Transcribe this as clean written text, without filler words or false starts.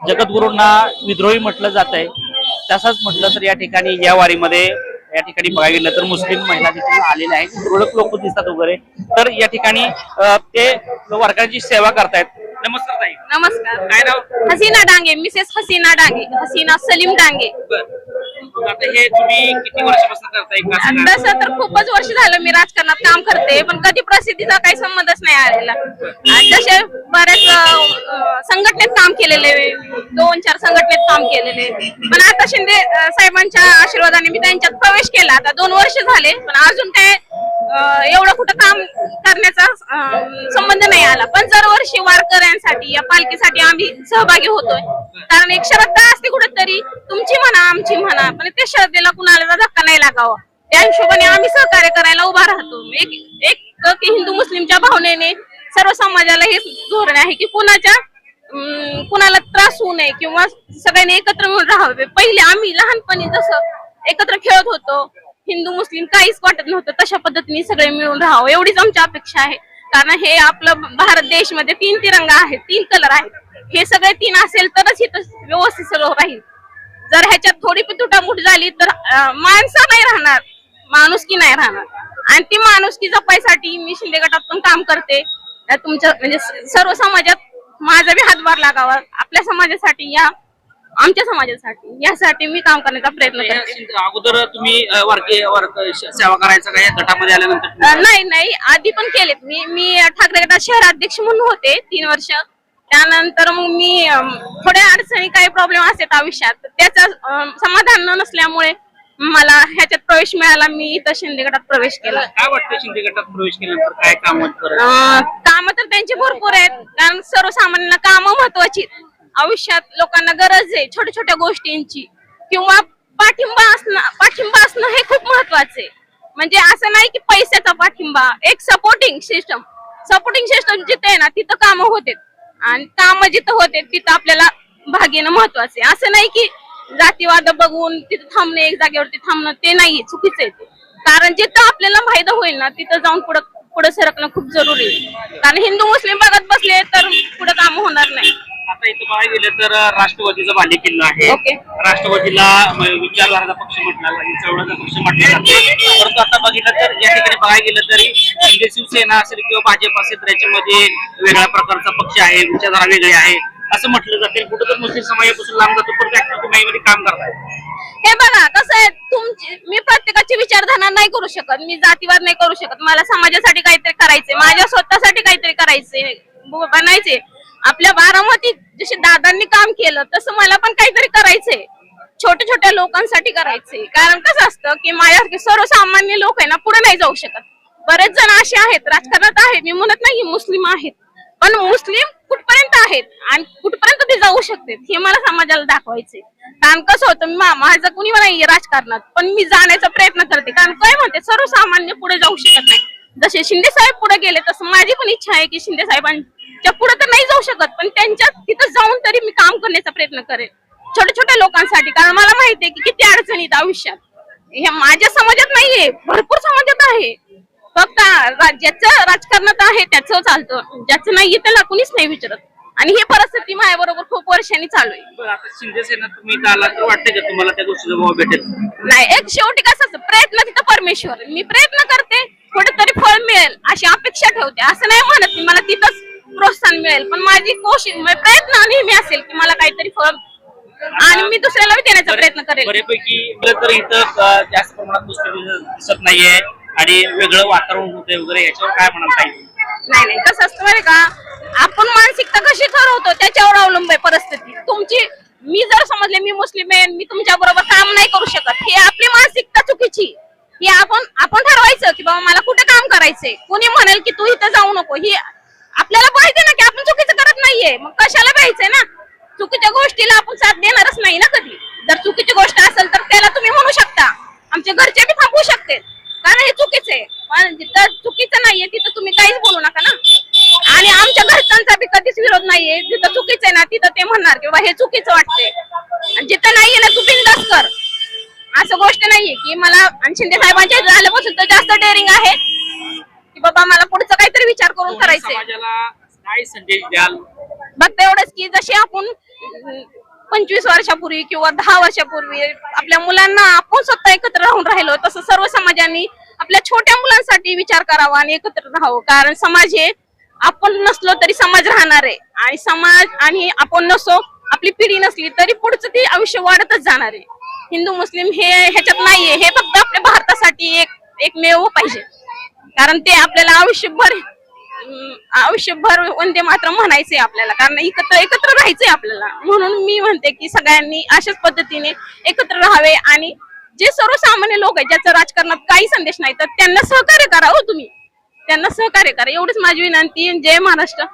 जगद्गुरूंना विद्रोही म्हटलं जात आहे. तसंच म्हटलं तर या ठिकाणी या वारीमध्ये या ठिकाणी बघायला गेलं तर मुस्लिम महिला देखील आलेल्या आहेत, तुरळक लोक दिसतात वगैरे. तर या ठिकाणी ते वर्गाची सेवा करतायत. नमस्कार ताई. नमस्कार. काय नाव? हसीना डांगे, मिसेस हसीना डांगे, हसीना सलीम डांगे. मग आता हे तुम्ही किती वर्षापासून करताय? तसं तर खूपच वर्ष झालं मी राजकारणात काम करते, पण कधी प्रसिद्धीचा काही संबंधच नाही आलेला. तसे बरेच संघटनेत काम केलेले, 2-4 संघटनेत काम केलेले, पण आता शिंदे साहेबांच्या आशीर्वादाने मी त्यांच्यात प्रवेश केला. आता 2 वर्ष झाले, पण अजून काय एवढं कुठं काम करण्याचा संबंध नाही आला. पण दरवर्षी वारकऱ्यांसाठी या पालखीसाठी आम्ही सहभागी होतोय, कारण एक श्रद्धा असते कुठेतरी, तुमची म्हणा आमची म्हणा, पण त्या श्रद्धेला कुणाला धक्का नाही लागावा त्या हिशोबाने आम्ही सहकार्य करायला उभा राहतो. एक की हिंदू मुस्लिमच्या भावनेने सर्व समाजाला हे धोरण आहे की कुणाला त्रास होऊ नये किंवा सगळ्यांनी एकत्र मिळून राहावे. पहिले आम्ही लहानपणी जसं एकत्र खेळत होतो, हिंदू मुस्लिम काहीच वाटत नव्हतं, तशा पद्धतीने सगळे मिळून राहावं एवढीच आमची अपेक्षा आहे. कारण हे आपलं भारत देश मध्ये 3 तिरंगा आहेत, 3 कलर आहेत, हे सगळे 3 असेल तरच इथं व्यवस्थित सगळं राहील. जर ह्याच्यात थोडी तुटामुट झाली तर माणसं नाही राहणार, माणुसकी नाही राहणार. आणि ती माणुसकी जपायसाठी मी शिंदे गटात पण काम करते. तुमच्या म्हणजे सर्व समाजात माझा बी हातभार लागावा, आपल्या समाजासाठी या आमच्या समाजासाठी, यासाठी मी काम करण्याचा प्रयत्न करते. अगोदर तुम्ही सेवा करायचा का या गटामध्ये आल्यानंतर? नाही, आधी पण केलेत. मी ठाकरे गटात शहराध्यक्ष म्हणून होते 3 वर्ष. त्यानंतर मग मी थोड्या अडचणी काही प्रॉब्लेम असतात आयुष्यात, त्याचा समाधान न नसल्यामुळे मला ह्याच्यात प्रवेश मिळाला. मी इथं शिंदे गटात प्रवेश केला. काय वाटतं शिंदे गटात प्रवेश केल्यानंतर काय काम काम तर त्यांची भरपूर आहेत, कारण सर्वसामान्यांना कामं महत्वाची आयुष्यात, लोकांना गरज आहे छोट्या छोट्या गोष्टींची, किंवा पाठिंबा असणं हे खूप महत्वाचं आहे. म्हणजे असं नाही की पैशाचा पाठिंबा, एक सपोर्टिंग सिस्टम जिथे आहे ना तिथं कामं होते, आणि कामं जिथं होते तिथं आपल्याला भाग घेणं महत्वाचं आहे. असं नाही की जातीवाद बघून तिथं थांबणे, एक जागेवरती थांबणं ते नाही, चुकीचं आहे ते. कारण जिथं आपल्याला फायदा होईल ना तिथं जाऊन पुढे सरकणं खूप जरुरी आहे. कारण हिंदू मुस्लिम भागात बसले तर पुढे काम होणार नाही. आता इथं बघायला गेलं तर राष्ट्रवादीचा बालेकिल्ला आहे. राष्ट्रवादीला विचारधाराचा पक्ष म्हटला जाईल, चळवळीचा पक्ष म्हटला जातो. परंतु आता बघितलं तर या ठिकाणी बघायला गेलं तरी शिंदे शिवसेना असेल किंवा भाजप असेल तर याच्यामध्ये वेगळ्या प्रकारचा पक्ष आहे, विचारधारा वेगळी आहे असं म्हटलं जाते. कुठं तर मुस्लिम समाजापासून लांब जातो, पण तुम्ही काम करताय. हे बघा कसं आहे, मी प्रत्येकाची विचारधारा नाही करू शकत, मी जातीवाद नाही करू शकत. मला समाजासाठी काहीतरी करायचंय, माझ्या स्वतःसाठी काहीतरी करायचंय, बनायचे. आपल्या बारामतीत जसे दादांनी काम केलं तसं मला पण काहीतरी करायचंय, छोट्या छोट्या लोकांसाठी करायचंय. कारण कसं असतं की माझ्यासारखे सर्वसामान्य लोक आहे ना पुढे नाही जाऊ शकत. बरेच जण असे आहेत राजकारणात आहेत, मी म्हणत नाही मुस्लिम आहेत, पण मुस्लिम कुठपर्यंत आहेत आणि कुठपर्यंत ते जाऊ शकतात हे मला समाजाला दाखवायचंय. कारण कसं होतं, माझं कुणी नाही राजकारणात, पण मी जाण्याचा प्रयत्न करते. कारण काय म्हणते, सर्वसामान्य पुढे जाऊ शकत नाही. जसे शिंदे साहेब पुढे गेले तसं माझी पण इच्छा आहे की शिंदे साहेबांच्या पुढे तर नाही जाऊ शकत, पण त्यांच्या तिथं जाऊन तरी मी काम करण्याचा प्रयत्न करेन छोट्या छोट्या लोकांसाठी. कारण मला माहितीये की किती अडचणीत आयुष्यात, हे माझ्या समाजात नाहीये, भरपूर समाजात आहे. फक्त ज्याचं राजकारणात आहे त्याचं चालतं, ज्याचं नाहीये त्याला कुणीच नाही विचारत. आणि ही परिस्थिती माझ्या बरोबर खूप वर्षांनी चालू आहे. आता शिंदे सेना तुम्ही आला तर वाटतं का तुम्हाला त्या गोष्टीचा भाव भेटेल? नाही, एक शेवटी कसं प्रयत्न तिथं परमेश्वर, मी प्रयत्न करते, कुठेतरी फळ मिळेल अशी अपेक्षा ठेवते. असं नाही म्हणत मी मला तिथंच प्रोत्साहन मिळेल, पण माझी कोशिश प्रयत्न नेहमी असेल की मला काहीतरी फळ, आणि मी दुसऱ्याला देण्याचा प्रयत्न करेल. बऱ्यापैकी तर इथं जास्त प्रमाणात मुस्लिम दिसत नाहीये आणि वेगळं वातावरण होतंय वगैरे, याच्यावर काय म्हणाल ताई? नाही, कसं असतं बरं का, आपण मानसिकता कशी ठरवतो त्याच्यावर अवलंबून आहे परिस्थिती तुमची. मी जर समजले मी मुस्लिम आहे, मी तुमच्या बरोबर काम नाही करू शकत, हे आपली मानसिकता चुकीची. ही आपण ठरवायचं की बाबा मला कुठे काम करायचंय. कोणी म्हणेल की तू इथं जाऊ नको, ही आपल्याला पाहिजे ना की आपण चुकीचं करत नाहीये, मग कशाला भ्यायचंय ना. चुकीच्या गोष्टीला आपण साथ देणारच नाही ना कधी. जर चुकीची गोष्ट असेल तर त्याला तुम्ही म्हणू शकता, आमच्या घरचे बी थांबवू शकते, कारण हे चुकीचं आहे. पण जिथं चुकीचं नाहीये तिथं तुम्ही काहीच बोलू नका ना. आणि आमच्या घरच्यांचा बी कधीच विरोध नाहीये, जिथं चुकीचं आहे ना तिथं ते म्हणणार की हे चुकीचं वाटतंय, आणि जिथं नाहीये ना तू बिंदास कर. असं गोष्ट नाहीये की मला, आणि शिंदे साहेबांच्या झाल्यापासून तर जास्त डेअरिंग आहे की बाबा मला पुढचं काहीतरी विचार करून करायचंय. समाजाला काय संदेश द्याल फक्त एवढंच की जसे आपण 25 वर्षापूर्वी किंवा 10 वर्षापूर्वी आपल्या मुलांना आपण स्वतः एकत्र राहून राहिलो, तसं सर्व समाजांनी आपल्या छोट्या मुलांसाठी विचार करावा आणि एकत्र राहावं. कारण समाज हे आपण नसलो तरी समाज राहणार आहे, आणि समाज आणि आपण नसो, आपली पिढी नसली तरी पुढचं ते आयुष्य वाढतच जाणार आहे. हिंदू मुस्लिम हे ह्याच्यात नाहीये, हे फक्त आपल्या भारतासाठी एकमेव पाहिजे. कारण ते आपल्याला आयुष्यभर वंदे मातरम म्हणायचंय आपल्याला, कारण एकत्र राहायचंय आपल्याला. म्हणून मी म्हणते की सगळ्यांनी अशाच पद्धतीने एकत्र राहावे, आणि जे सर्वसामान्य लोक आहेत ज्याचं राजकारणात काही संदेश नाही तर त्यांना सहकार्य करा. हो, तुम्ही त्यांना सहकार्य करा, एवढीच माझी विनंती. जय महाराष्ट्र.